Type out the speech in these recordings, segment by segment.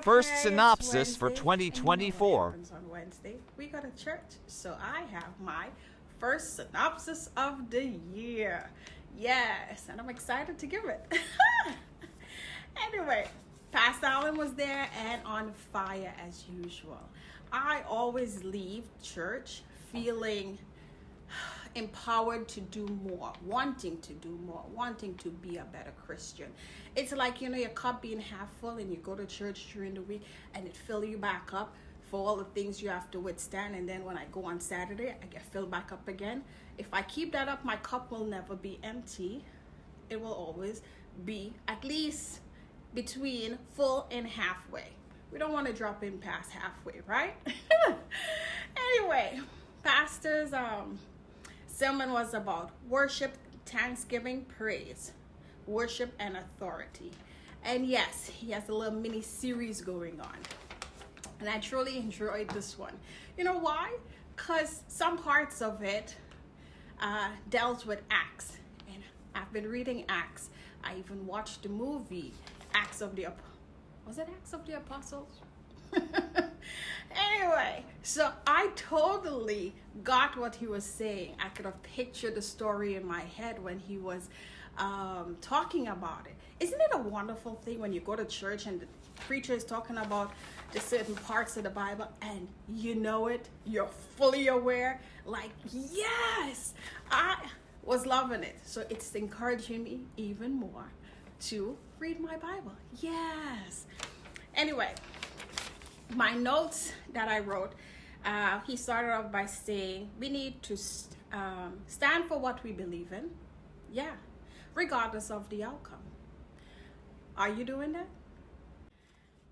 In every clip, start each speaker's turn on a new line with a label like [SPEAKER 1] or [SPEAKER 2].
[SPEAKER 1] First
[SPEAKER 2] it's
[SPEAKER 1] synopsis for
[SPEAKER 2] Wednesday, and you know what
[SPEAKER 1] 2024.
[SPEAKER 2] happens on Wednesday. We go to church, so I have my first synopsis of the year. Yes, and I'm excited to give it. Anyway, Pastor Allen was there and on fire as usual. I always leave church feeling empowered to do more, wanting to do more, wanting to be a better Christian. It's like, your cup being half full and you go to church during the week and it fills you back up for all the things you have to withstand. And then when I go on Saturday, I get filled back up again. If I keep that up, my cup will never be empty. It will always be at least between full and halfway. We don't want to drop in past halfway, right? Anyway, pastor's sermon was about worship, thanksgiving, praise, worship, and authority. And yes, he has a little mini series going on. And I truly enjoyed this one. You know why? Because some parts of it dealt with Acts. And I've been reading Acts. I even watched the movie Acts of the Apostles? Anyway, so I totally got what he was saying. I could have pictured the story in my head when he was talking about it. Isn't it a wonderful thing when you go to church and the preacher is talking about the certain parts of the Bible and you know it, you're fully aware, like, yes, I was loving it. So it's encouraging me even more to read my Bible. Yes. Anyway, my notes that I wrote, he started off by saying we need to stand for what we believe in. Yeah, regardless of the outcome. Are you doing that?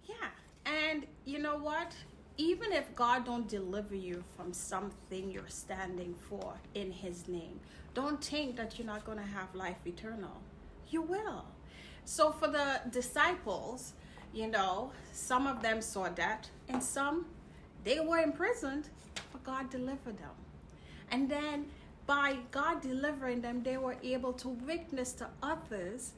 [SPEAKER 2] Yeah. And you know what? Even if God don't deliver you from something you're standing for in his name, don't think that you're not going to have life eternal. You will. So for the disciples, some of them saw that, and some, they were imprisoned, but God delivered them. And then by God delivering them, they were able to witness to others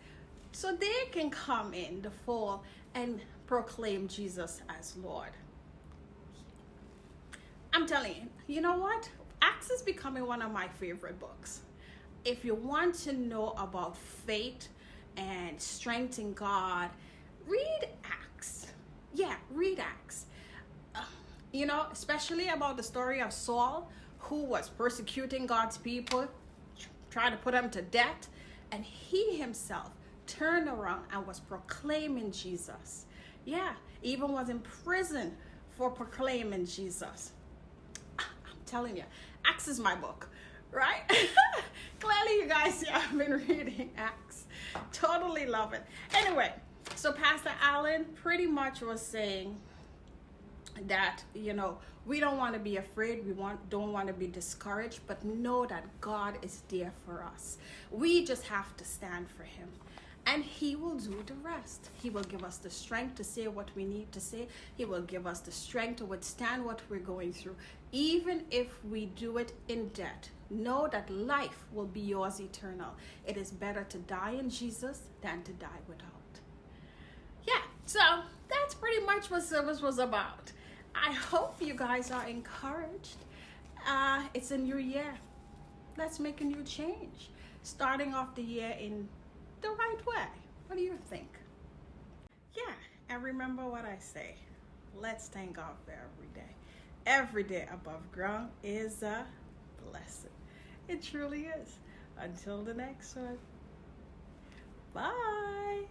[SPEAKER 2] so they can come in the fold and proclaim Jesus as Lord. I'm telling you, you know what? Acts is becoming one of my favorite books. If you want to know about faith and strength in God, read Acts. Yeah, read Acts. Especially about the story of Saul, who was persecuting God's people, trying to put them to death, and he himself turned around and was proclaiming Jesus. Yeah, even was in prison for proclaiming Jesus. I'm telling you, Acts is my book, right? Clearly you guys see I've been reading Acts. Totally love it. Anyway, so Pastor Allen pretty much was saying that, we don't want to be afraid. We don't want to be discouraged, but know that God is there for us. We just have to stand for him. And he will do the rest. He will give us the strength to say what we need to say. He will give us the strength to withstand what we're going through. Even if we do it in debt, know that life will be yours eternal. It is better to die in Jesus than to die without. Yeah, so that's pretty much what service was about. I hope you guys are encouraged. It's a new year. Let's make a new change. Starting off the year in the right way. What do you think? Yeah, and remember what I say. Let's thank God for every day. Every day above ground is a blessing. It truly is. Until the next one. Bye.